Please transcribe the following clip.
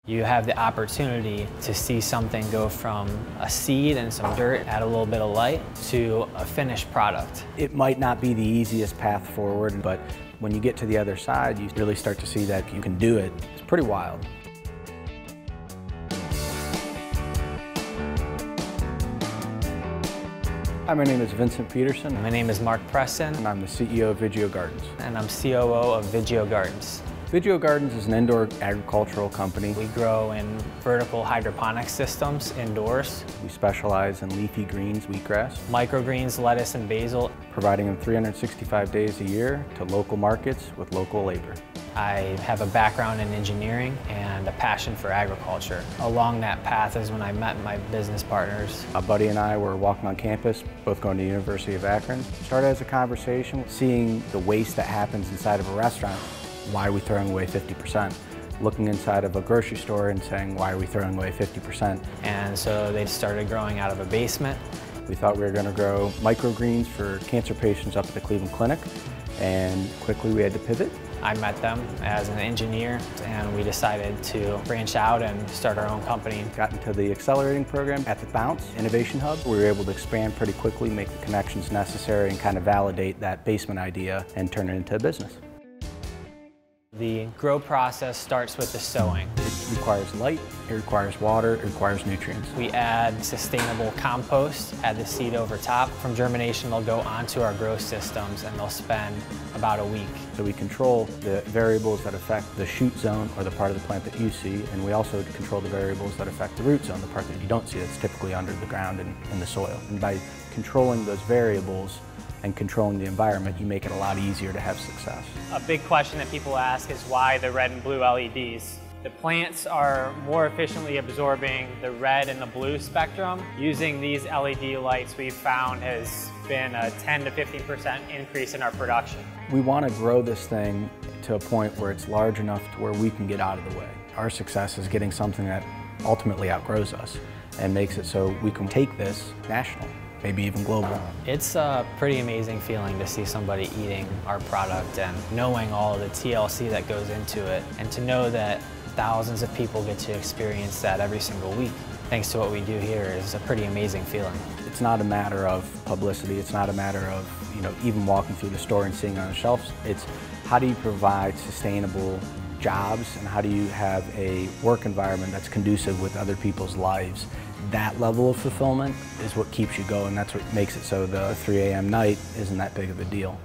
You have the opportunity to see something go from a seed and some dirt, add a little bit of light, to a finished product. It might not be the easiest path forward, but when you get to the other side, you really start to see that you can do it. It's pretty wild. Hi, my name is Vincent Peterson. My name is Mark Preston. And I'm the CEO of Vigio Gardens. And I'm COO of Vigio Gardens. Vigio Gardens is an indoor agricultural company. We grow in vertical hydroponic systems indoors. We specialize in leafy greens, wheatgrass, microgreens, lettuce, and basil. Providing them 365 days a year to local markets with local labor. I have a background in engineering and a passion for agriculture. Along that path is when I met my business partners. A buddy and I were walking on campus, both going to the University of Akron. Started as a conversation, seeing the waste that happens inside of a restaurant. Why are we throwing away 50%? Looking inside of a grocery store and saying, why are we throwing away 50%? And so they started growing out of a basement. We thought we were going to grow microgreens for cancer patients up at the Cleveland Clinic, and quickly we had to pivot. I met them as an engineer, and we decided to branch out and start our own company. Got into the accelerating program at the Bounce Innovation Hub. We were able to expand pretty quickly, make the connections necessary, and kind of validate that basement idea and turn it into a business. The grow process starts with the sowing. It requires light, it requires water, it requires nutrients. We add sustainable compost, add the seed over top. From germination, they'll go onto our grow systems and they'll spend about a week. So we control the variables that affect the shoot zone, or the part of the plant that you see, and we also control the variables that affect the root zone, the part that you don't see that's typically under the ground and in the soil. And by controlling those variables and controlling the environment, you make it a lot easier to have success. A big question that people ask is why the red and blue LEDs? The plants are more efficiently absorbing the red and the blue spectrum. Using these LED lights, we've found has been a 10 to 15% increase in our production. We want to grow this thing to a point where it's large enough to where we can get out of the way. Our success is getting something that ultimately outgrows us and makes it so we can take this national, maybe even global. It's a pretty amazing feeling to see somebody eating our product and knowing all of the TLC that goes into it, and to know that thousands of people get to experience that every single week. Thanks to what we do here is a pretty amazing feeling. It's not a matter of publicity, it's not a matter of even walking through the store and seeing on the shelves. It's how do you provide sustainable jobs, and how do you have a work environment that's conducive with other people's lives. That level of fulfillment is what keeps you going. That's what makes it so the 3 a.m. night isn't that big of a deal.